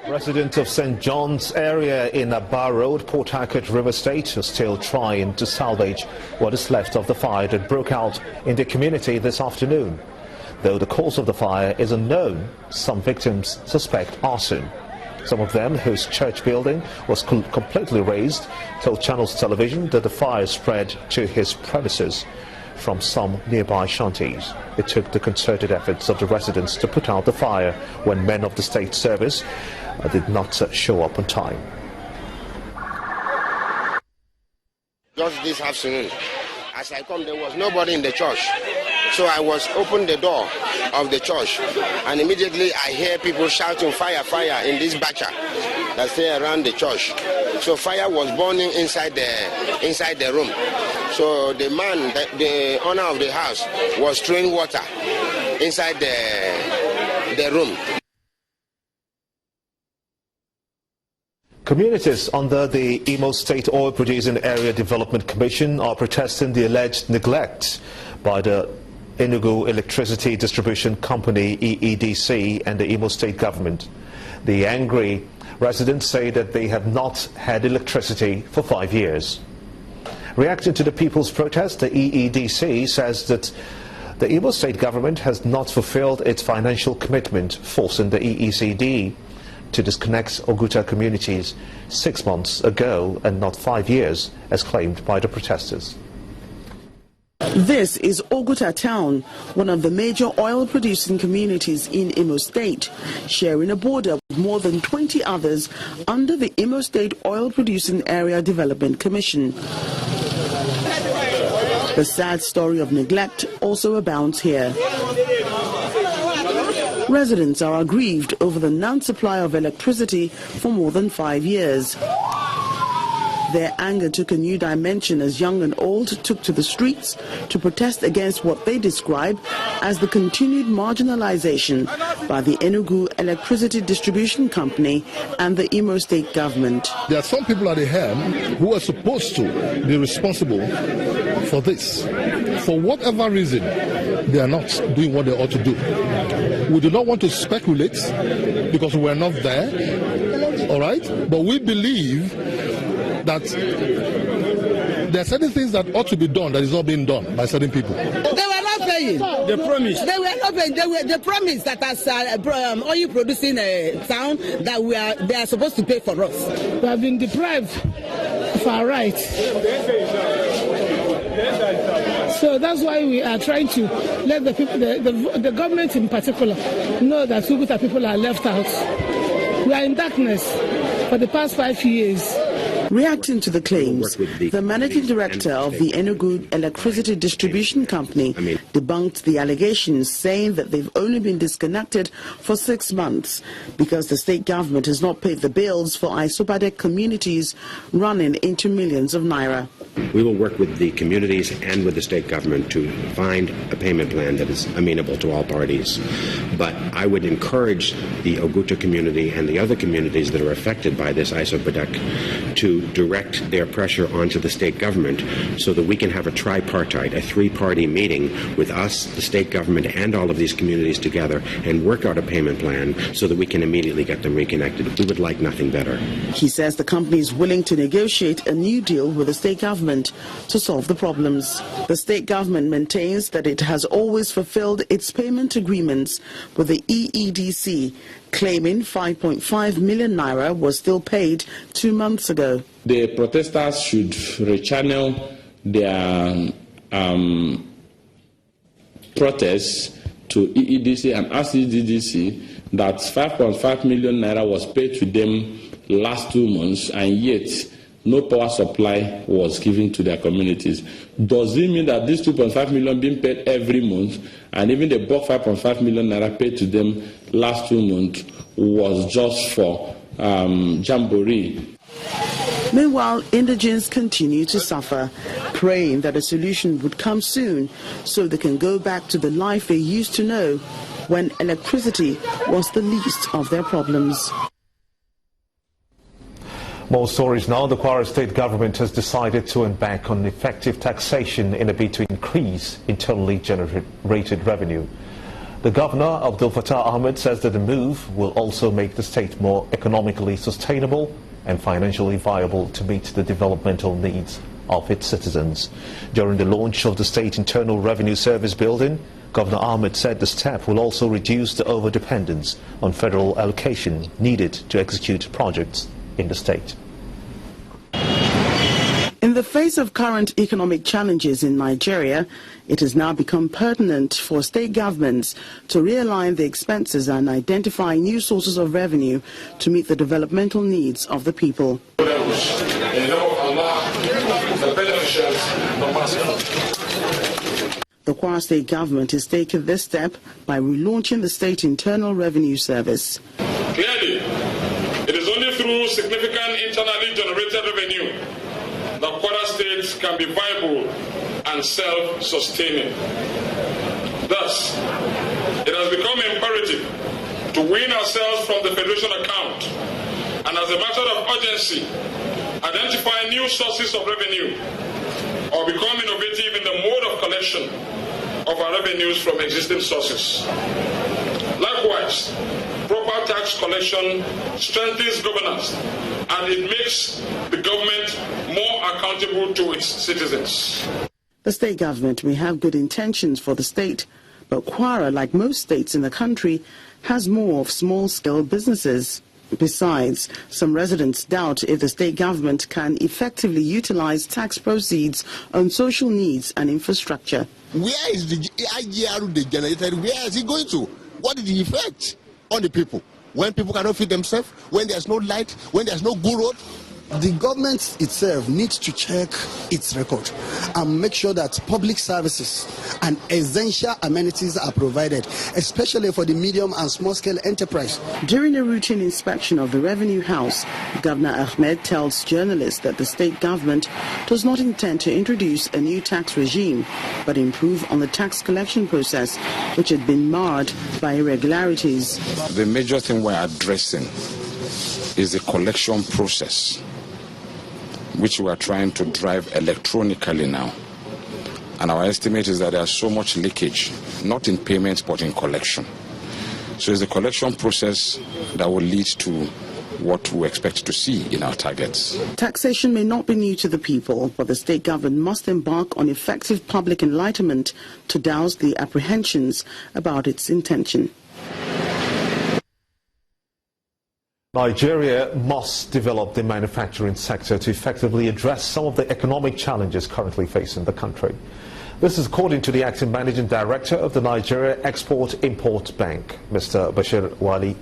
Residents of St. John's area in Aba Road, Port Harcourt, River State are still trying to salvage what is left of the fire that broke out in the community this afternoon. Though the cause of the fire is unknown, some victims suspect arson. Some of them, whose church building was completely razed, told Channels Television that the fire spread to his premises from some nearby shanties. It took the concerted efforts of the residents to put out the fire when men of the state service did not show up on time. Just this afternoon, as I come, there was nobody in the church. So I was open the door of the church, and immediately I hear people shouting fire, fire in this bacha that's there around the church. So fire was burning inside the room. So the man, the owner of the house, was throwing water inside the room. Communities under the Imo State Oil Producing Area Development Commission are protesting the alleged neglect by the Enugu Electricity Distribution Company EEDC and the Imo State government. The angry residents say that they have not had electricity for 5 years. Reacting to the people's protest, the EEDC says that the Imo State government has not fulfilled its financial commitment, forcing the EECD to disconnect Oguta communities 6 months ago and not 5 years, as claimed by the protesters. This is Oguta town, one of the major oil-producing communities in Imo State, sharing a border with more than 20 others under the Imo State Oil Producing Area Development Commission. The sad story of neglect also abounds here. Residents are aggrieved over the non-supply of electricity for more than 5 years. Their anger took a new dimension as young and old took to the streets to protest against what they describe as the continued marginalization by the Enugu Electricity Distribution Company and the Imo State government. There are some people at the helm who are supposed to be responsible for this. For whatever reason, they are not doing what they ought to do. We do not want to speculate because we are not there, all right? But we believe that there are certain things that ought to be done that is not being done by certain people. They were not paying. They promised. They were not paying. They promised that as oil producing a town that they are supposed to pay for us. We have been deprived of our rights. So that's why we are trying to let the people, the government in particular, know that Oguta people are left out. We are in darkness for the past 5 years. Reacting to the claims, the managing director of the Enugu Electricity Distribution Company debunked the allegations, saying that they've only been disconnected for 6 months because the state government has not paid the bills for Isobadek communities running into millions of naira. We will work with the communities and with the state government to find a payment plan that is amenable to all parties. But I would encourage the Oguta community and the other communities that are affected by this Isobadek to direct their pressure onto the state government so that we can have a tripartite, a three-party meeting with us, the state government, and all of these communities together and work out a payment plan so that we can immediately get them reconnected. We would like nothing better. He says the company is willing to negotiate a new deal with the state government to solve the problems. The state government maintains that it has always fulfilled its payment agreements with the EEDC, claiming 5.5 million naira was still paid 2 months ago. The protesters should rechannel their protests to EEDC and ask EEDC that 5.5 million naira was paid to them last 2 months, and yet no power supply was given to their communities. Does it mean that this 2.5 million being paid every month, and even the bulk 5.5 million naira paid to them last 2 months was just for jamboree? Meanwhile, indigents continue to suffer, praying that a solution would come soon so they can go back to the life they used to know when electricity was the least of their problems. More stories now. The Kwara state government has decided to embark on effective taxation in a bid to increase internally generated revenue. The governor, Abdul Fattah Ahmed, says that the move will also make the state more economically sustainable and financially viable to meet the developmental needs of its citizens. During the launch of the State Internal Revenue Service building, Governor Ahmed said the step will also reduce the overdependence on federal allocation needed to execute projects in the state. In the face of current economic challenges in Nigeria, it has now become pertinent for state governments to realign their expenses and identify new sources of revenue to meet the developmental needs of the people. The Kwara State government is taking this step by relaunching the State Internal Revenue Service. Clearly, it is only through significant internally generated revenue that Kwara State can be viable and self-sustaining. Thus, it has become imperative to wean ourselves from the Federation account and, as a matter of urgency, identify new sources of revenue or become innovative in the mode of collection of our revenues from existing sources. Likewise, proper tax collection strengthens governance and it makes the government more accountable to its citizens. The state government may have good intentions for the state, but Kwara, like most states in the country, has more of small-scale businesses. Besides, some residents doubt if the state government can effectively utilize tax proceeds on social needs and infrastructure. Where is the IGR they generated? Where is it going to? What is the effect on the people? When people cannot feed themselves, when there's no light, when there's no good road? The government itself needs to check its record and make sure that public services and essential amenities are provided, especially for the medium and small-scale enterprise. During a routine inspection of the Revenue House, Governor Ahmed tells journalists that the state government does not intend to introduce a new tax regime, but improve on the tax collection process, which had been marred by irregularities. The major thing we're addressing is the collection process, which we are trying to drive electronically now. And our estimate is that there's so much leakage, not in payments but in collection. So it's the collection process that will lead to what we expect to see in our targets. Taxation may not be new to the people, but the state government must embark on effective public enlightenment to douse the apprehensions about its intention. Nigeria must develop the manufacturing sector to effectively address some of the economic challenges currently facing the country. This is according to the acting managing director of the Nigeria Export-Import Bank, Mr. Bashir Wali,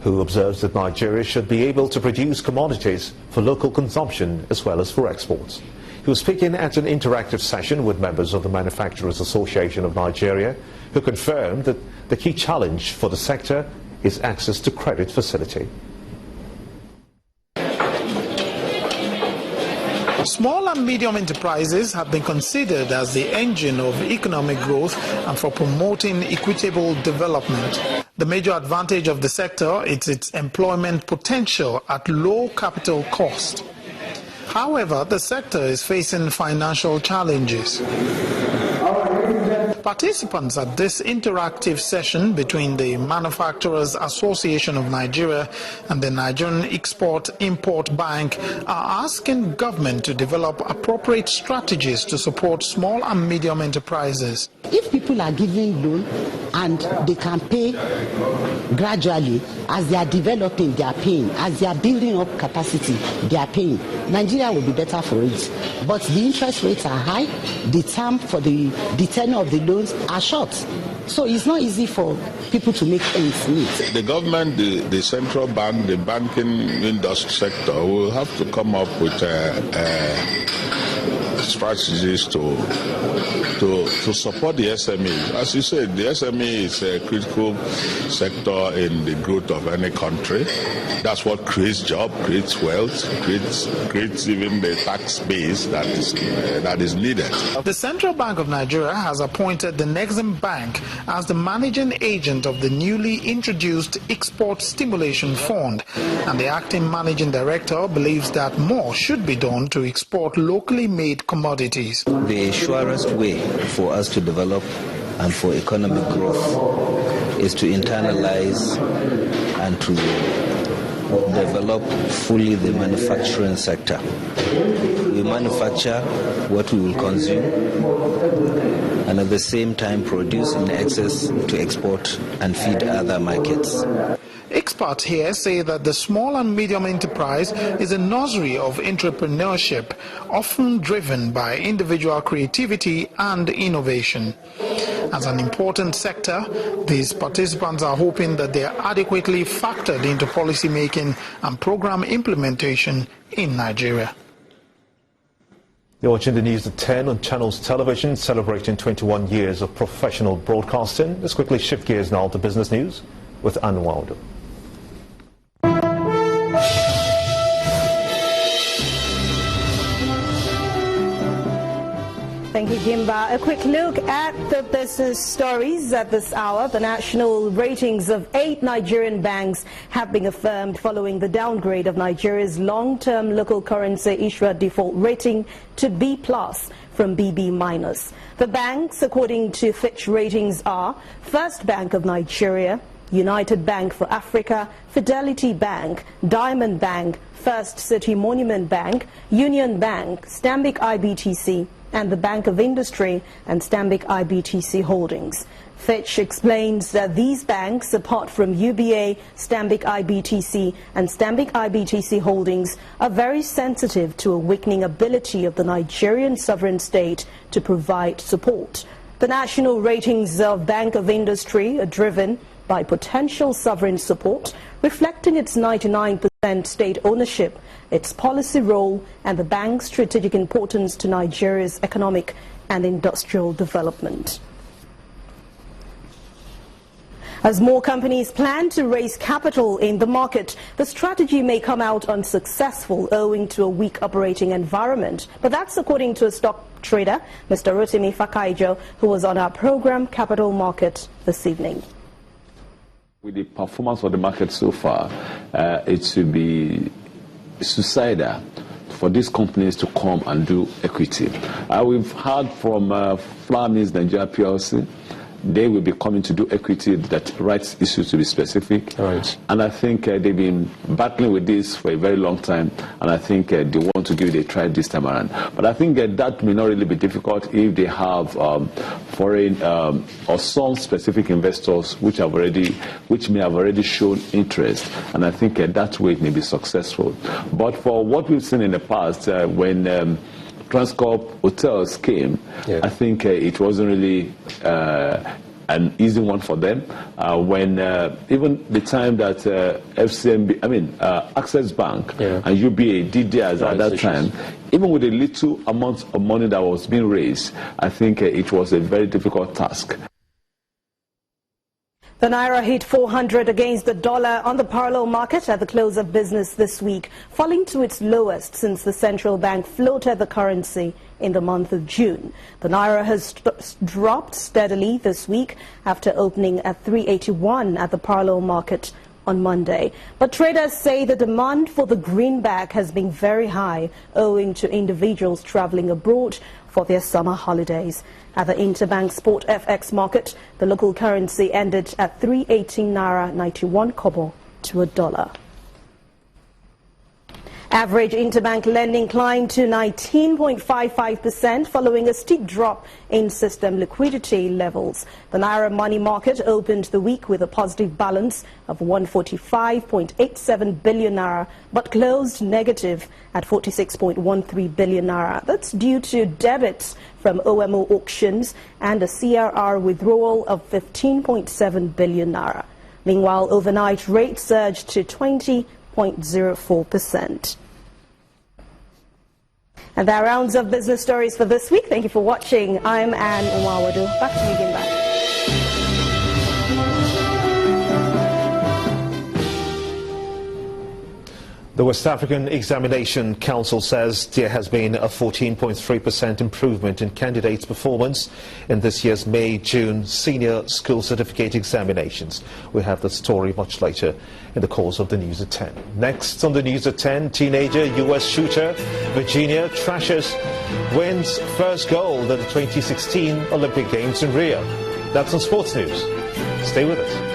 who observes that Nigeria should be able to produce commodities for local consumption as well as for exports. He was speaking at an interactive session with members of the Manufacturers Association of Nigeria, who confirmed that the key challenge for the sector is access to credit facility. Small and medium enterprises have been considered as the engine of economic growth and for promoting equitable development. The major advantage of the sector is its employment potential at low capital cost. However, the sector is facing financial challenges. Participants at this interactive session between the Manufacturers Association of Nigeria and the Nigerian Export-Import Bank are asking government to develop appropriate strategies to support small and medium enterprises. If people are giving loan and they can pay gradually, as they are developing, they are paying. As they are building up capacity, they are paying. Nigeria will be better for it. But the interest rates are high, the term for the tenure of the loans are short. So it's not easy for people to make ends meet. The government, the central bank, the banking industry sector will have to come up with strategies to support the SME. As you said, the SME is a critical sector in the growth of any country. That's what creates jobs, creates wealth, creates even the tax base that is needed. The Central Bank of Nigeria has appointed the Nexim Bank as the managing agent of the newly introduced Export Stimulation Fund, and the acting managing director believes that more should be done to export locally made commodities. The surest way for us to develop and for economic growth is to internalize and to develop fully the manufacturing sector. We manufacture what we will consume and at the same time produce in excess to export and feed other markets. Experts here say that the small and medium enterprise is a nursery of entrepreneurship, often driven by individual creativity and innovation. As an important sector, these participants are hoping that they are adequately factored into policy making and program implementation in Nigeria. You're watching the news at 10 on Channels Television, celebrating 21 years of professional broadcasting. Let's quickly shift gears now to business news with Anwar. Thank you, Gimba. A quick look at the business stories at this hour. The national ratings of 8 Nigerian banks have been affirmed following the downgrade of Nigeria's long-term local currency issuer default rating to B+ from BB-. The banks, according to Fitch Ratings, are First Bank of Nigeria, United Bank for Africa, Fidelity Bank, Diamond Bank, First City Monument Bank, Union Bank, Stanbic IBTC, and the Bank of Industry and Stanbic IBTC Holdings. Fitch explains that these banks, apart from UBA, Stanbic IBTC and Stanbic IBTC Holdings, are very sensitive to a weakening ability of the Nigerian sovereign state to provide support. The national ratings of Bank of Industry are driven by potential sovereign support, reflecting its 99% state ownership, its policy role, and the bank's strategic importance to Nigeria's economic and industrial development. As more companies plan to raise capital in the market, the strategy may come out unsuccessful owing to a weak operating environment. But that's according to a stock trader, Mr. Rotimi Fakaijo, who was on our program Capital Market this evening. With the performance of the market so far, it should be suicidal for these companies to come and do equity. We've heard from Flour Mills Nigeria PLC. They will be coming to do equity that rights issues to be specific. Right. And I think they've been battling with this for a very long time, and I think they want to give it a try this time around. But I think that may not really be difficult if they have foreign or some specific investors which may have already shown interest, and I think that way it may be successful. But for what we've seen in the past, when Transcorp Hotels came, I think it wasn't really an easy one for them. When even the time that Access Bank and UBA did theirs at that time, even with a little amount of money that was being raised, I think it was a very difficult task. The Naira hit 400 against the dollar on the parallel market at the close of business this week, falling to its lowest since the central bank floated the currency in the month of June. The Naira has dropped steadily this week after opening at 381 at the parallel market on Monday. But traders say the demand for the greenback has been very high owing to individuals traveling abroad for their summer holidays. At the interbank spot FX market, the local currency ended at 318 Naira 91 kobo to a dollar. Average interbank lending climbed to 19.55% following a steep drop in system liquidity levels. The Naira money market opened the week with a positive balance of 145.87 billion Naira, but closed negative at 46.13 billion Naira. That's due to debits from OMO auctions and a CRR withdrawal of 15.7 billion Naira. Meanwhile, overnight rates surged to 20.04%. And that rounds up business stories for this week. Thank you for watching. I'm Anne Umawadu. Back to you, Gimba. The West African Examination Council says there has been a 14.3% improvement in candidates' performance in this year's May-June senior school certificate examinations. We have the story much later in the course of the News at 10. Next on the News at 10, teenager U.S. shooter Virginia Trashers wins first gold at the 2016 Olympic Games in Rio. That's on Sports News. Stay with us.